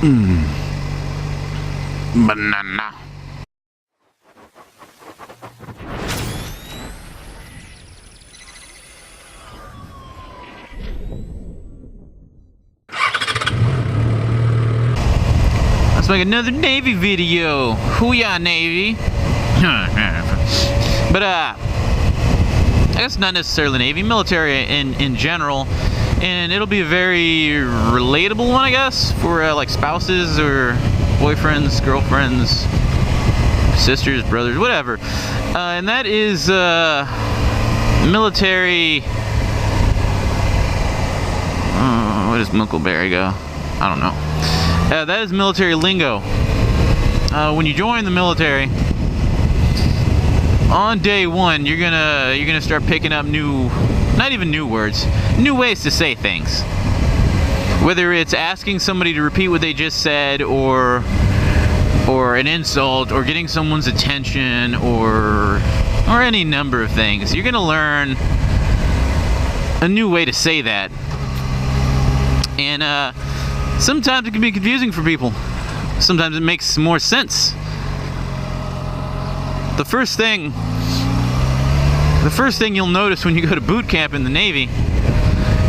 Banana. Let's make another Navy video. Hoo-yah, Navy. But I guess not necessarily Navy, military in general, and it'll be a very relatable one, I guess, for like spouses or boyfriends, girlfriends, sisters, brothers, whatever. And that is military. Where does Muckleberry go? I don't know. That is military lingo. When you join the military, on day one, you're gonna start picking up not even new words, new ways to say things. Whether it's asking somebody to repeat what they just said, or an insult, or getting someone's attention, or any number of things, you're gonna learn a new way to say that. And sometimes it can be confusing for people. Sometimes it makes more sense. The first thing you'll notice when you go to boot camp in the Navy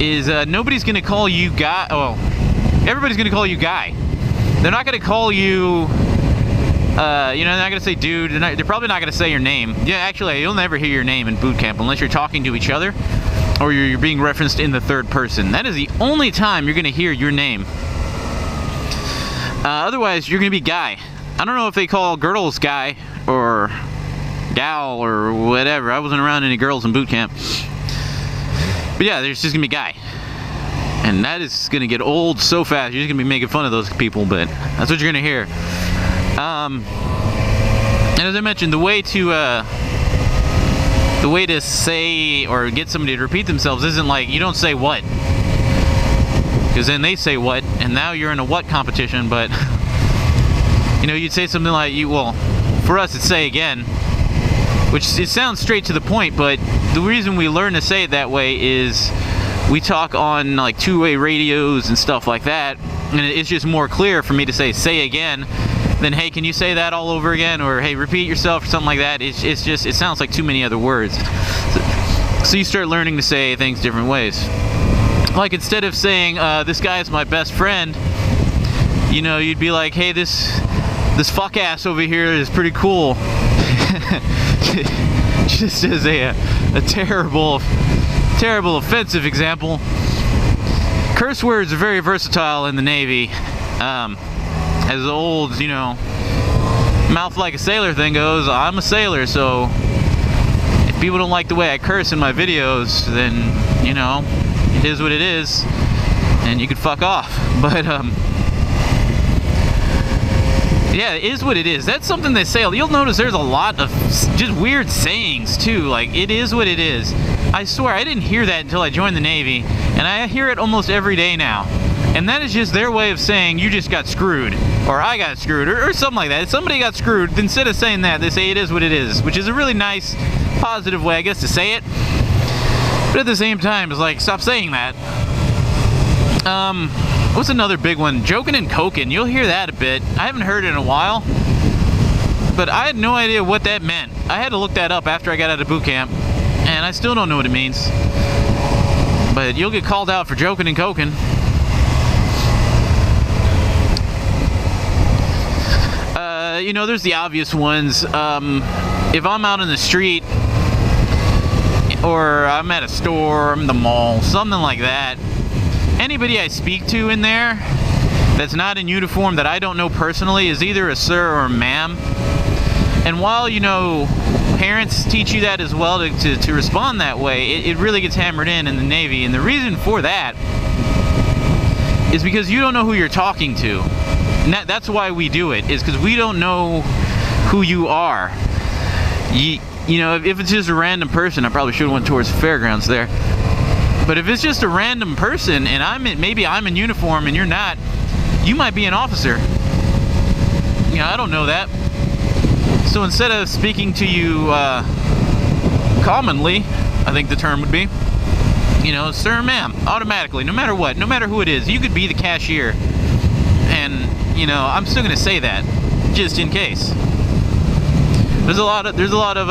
is nobody's going to call you guy. Well, everybody's going to call you guy. They're not going to call you, they're not going to say dude. They're probably not going to say your name. Yeah, actually, you'll never hear your name in boot camp unless you're talking to each other or you're being referenced in the third person. That is the only time you're going to hear your name. Otherwise, you're going to be guy. I don't know if they call girls guy or gal or whatever. I wasn't around any girls in boot camp. But yeah, there's just going to be guy. And that is going to get old so fast. You're just going to be making fun of those people, but that's what you're going to hear. And as I mentioned, the way to say or get somebody to repeat themselves isn't like, you don't say what. Because then they say what, and now you're in a what competition, but you'd say something like, for us it's say again, which it sounds straight to the point, but the reason we learn to say it that way is we talk on like two-way radios and stuff like that, and it's just more clear for me to say again than, hey, can you say that all over again, or hey, repeat yourself, or something like that. It sounds like too many other words. So you start learning to say things different ways. Like, instead of saying, this guy is my best friend, you'd be like, hey, this fuck ass over here is pretty cool. Just as a terrible offensive example. Curse words are very versatile in the Navy. As the old, mouth like a sailor thing goes, I'm a sailor, so if people don't like the way I curse in my videos, then, it is what it is, and you can fuck off. But yeah, it is what it is. That's something they say. You'll notice there's a lot of just weird sayings too, like, it is what it is. I swear I didn't hear that until I joined the Navy, and I hear it almost every day now. And that is just their way of saying you just got screwed, or I got screwed, or something like that. If somebody got screwed, instead of saying that, they say it is what it is, which is a really nice, positive way, I guess, to say it. But at the same time, it's like, stop saying that. What's another big one? Joking and coking. You'll hear that a bit. I haven't heard it in a while, but I had no idea what that meant. I had to look that up after I got out of boot camp, and I still don't know what it means. But you'll get called out for joking and coking. There's the obvious ones. If I'm out in the street, or I'm at a store, I'm in the mall, something like that, anybody I speak to in there that's not in uniform that I don't know personally is either a sir or a ma'am. And while, parents teach you that as well to respond that way, it really gets hammered in the Navy. And the reason for that is because you don't know who you're talking to. And that's why we do it, is because we don't know who you are. If it's just a random person, I probably should have went towards the fairgrounds there. But if it's just a random person and maybe I'm in uniform and you're not, you might be an officer. I don't know that. So instead of speaking to you commonly, I think the term would be, sir, ma'am, automatically, no matter what, no matter who it is. You could be the cashier. and you know, I'm still gonna say that just in case. There's a lot of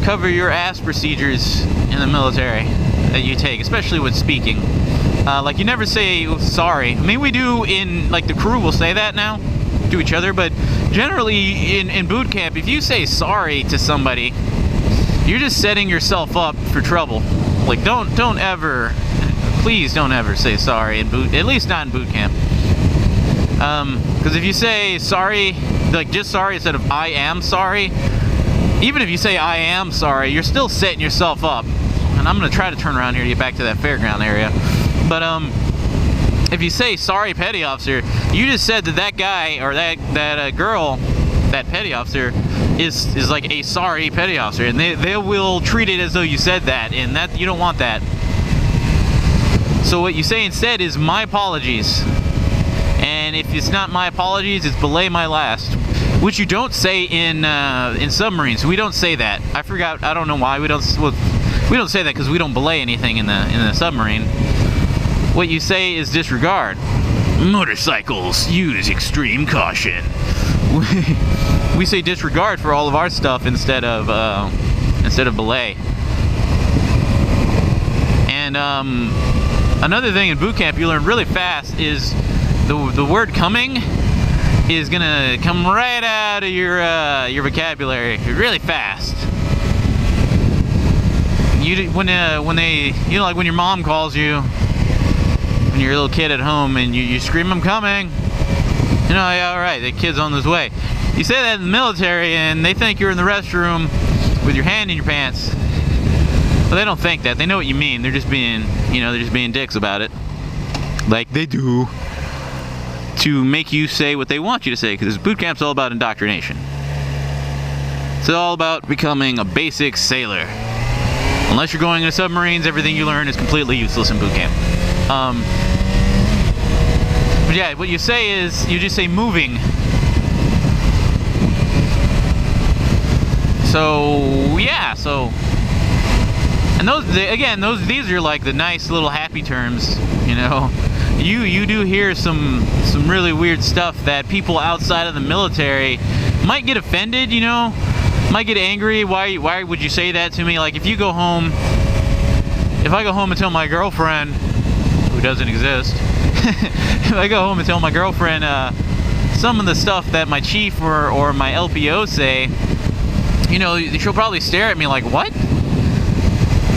cover your ass procedures in the military that you take, especially with speaking. Like, you never say sorry. I mean, we do in, like, the crew will say that now to each other, but generally in boot camp, if you say sorry to somebody, you're just setting yourself up for trouble. Like, don't ever, please don't ever say sorry at least not in boot camp. Because if you say sorry, like just sorry instead of I am sorry, even if you say I am sorry, you're still setting yourself up. And I'm gonna try to turn around here to get back to that fairground area. But if you say sorry, petty officer, you just said that guy or that girl, that petty officer, is like a sorry petty officer, and they will treat it as though you said that, and that you don't want that. So what you say instead is my apologies, and if it's not my apologies, it's belay my last, which you don't say in submarines. We don't say that. I forgot. I don't know why we don't. Well, we don't say that because we don't belay anything in the submarine. What you say is disregard. Motorcycles, use extreme caution. We say disregard for all of our stuff instead of belay. And another thing in boot camp you learn really fast is the word coming is gonna come right out of your vocabulary really fast. When like when your mom calls you when you're a little kid at home and you scream, "I'm coming," you know, yeah, all right, the kid's on his way. You say that in the military and they think you're in the restroom with your hand in your pants. Well, they don't think that. They know what you mean. They're just being, you know, they're just being dicks about it, like they do, to make you say what they want you to say, because boot camp's all about indoctrination. It's all about becoming a basic sailor. Unless you're going into submarines, everything you learn is completely useless in boot camp. But yeah, what you say is, you just say moving. So yeah, and these are like the nice little happy terms, you know. You do hear some really weird stuff that people outside of the military might get offended, you know, might get angry. Why would you say that to me? Like, if I go home and tell my girlfriend, who doesn't exist, if I go home and tell my girlfriend some of the stuff that my chief or my LPO say, you know, she'll probably stare at me like, what?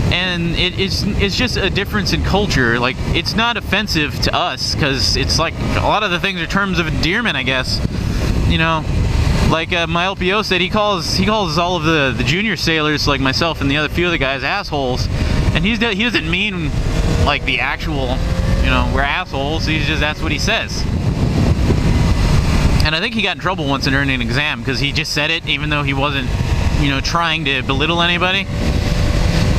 And it's just a difference in culture. Like, it's not offensive to us because it's like a lot of the things are terms of endearment, I guess. You know, like my LPO said, he calls all of the junior sailors like myself and the other few of the guys assholes, and he doesn't mean like the actual, you know, we're assholes. That's what he says. And I think he got in trouble once during an exam because he just said it, even though he wasn't, you know, trying to belittle anybody.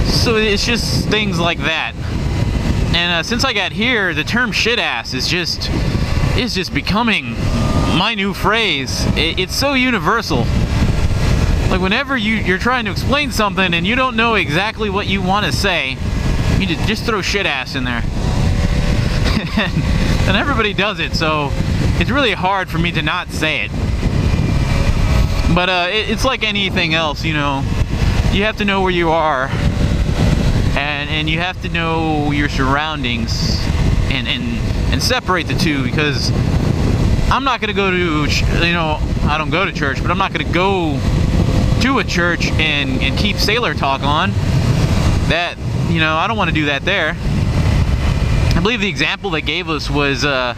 So it's just things like that. And since I got here, the term shit ass is just becoming my new phrase. It's so universal. Like, whenever you're trying to explain something and you don't know exactly what you want to say, you just throw shit ass in there. And everybody does it, so it's really hard for me to not say it. But it's like anything else, you know. You have to know where you are, and you have to know your surroundings, and separate the two, because I'm not going to go to, you know, I don't go to church, but I'm not going to go to a church and keep sailor talk on. That, you know, I don't want to do that there. I believe the example they gave us was, I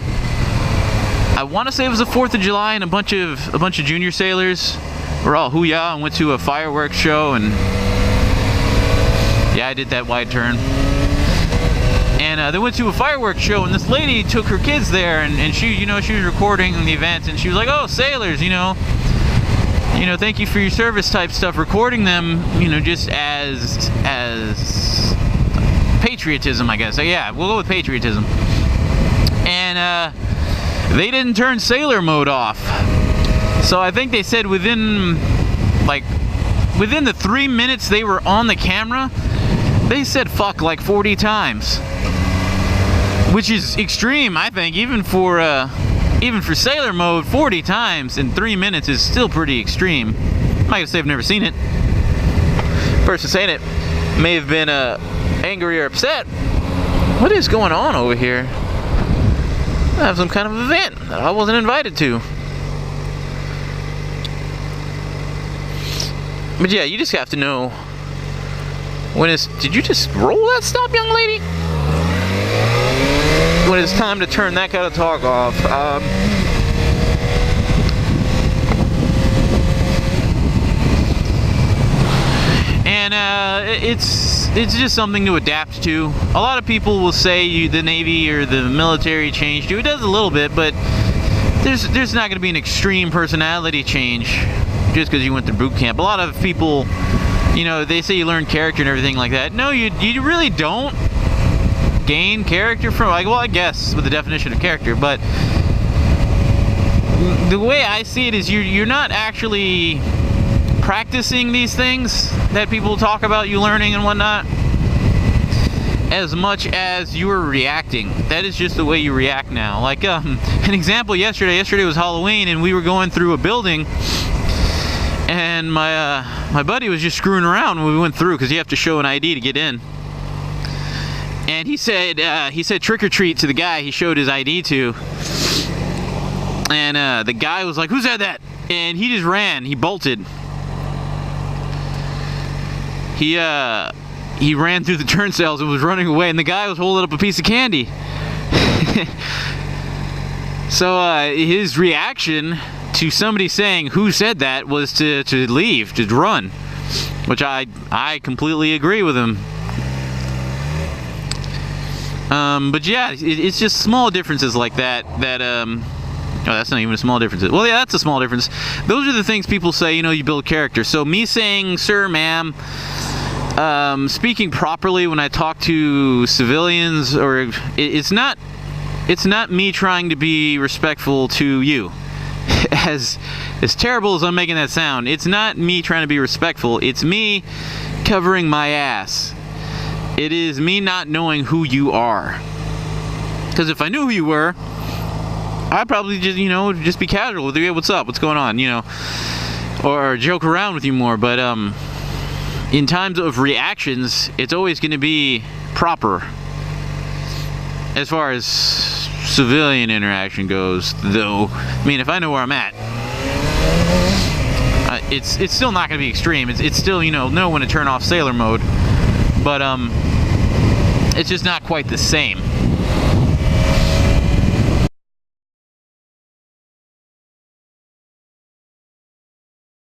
want to say it was the 4th of July, and a bunch of junior sailors were all hoo-yah and went to a fireworks show, and yeah, I did that wide turn. And they went to a fireworks show, and this lady took her kids there, and she, you know, she was recording the event, and she was like, "Oh, sailors, you know, thank you for your service," type stuff, recording them, you know, just as patriotism, I guess. So yeah, we'll go with patriotism. And they didn't turn sailor mode off. So I think they said within the 3 minutes they were on the camera, they said fuck like 40 times. which is extreme, I think. Even for sailor mode, 40 times in 3 minutes is still pretty extreme. I'm not gonna say I've never seen it. Person saying it may have been angry or upset. What is going on over here? I have some kind of event that I wasn't invited to. But yeah, you just have to know when it's... Did you just roll that stop, young lady? When it's time to turn that kind of talk off. It's just something to adapt to. A lot of people will say the Navy or the military changed you. It does a little bit, but there's not going to be an extreme personality change just because you went through boot camp. A lot of people, you know, they say you learn character and everything like that. No, you really don't gain character from, like, well, I guess with the definition of character, but the way I see it is you're not actually practicing these things that people talk about you learning and whatnot as much as you are reacting. That is just the way you react now. Like an example, yesterday was Halloween and we were going through a building and my buddy was just screwing around when we went through because you have to show an ID to get in. And he said trick or treat to the guy he showed his ID to. And the guy was like, "Who said that?" And he just ran. He bolted. He ran through the turnstiles and was running away, and the guy was holding up a piece of candy. So his reaction to somebody saying "who said that" was to leave, to run, which I completely agree with him. But yeah, it's just small differences like that. Oh, that's not even a small difference. Well, yeah, that's a small difference. Those are the things people say, you know, you build character. So me saying "sir," "ma'am," speaking properly when I talk to civilians, or it's not me trying to be respectful to you. As terrible as I'm making that sound, it's not me trying to be respectful. It's me covering my ass. It is me not knowing who you are. Because if I knew who you were, I'd probably just, you know, just be casual with you. Hey, what's up? What's going on? You know, or joke around with you more. But in times of reactions, it's always going to be proper. As far as civilian interaction goes, though, I mean, if I know where I'm at, it's still not going to be extreme. It's still, you know when to turn off sailor mode. But it's just not quite the same.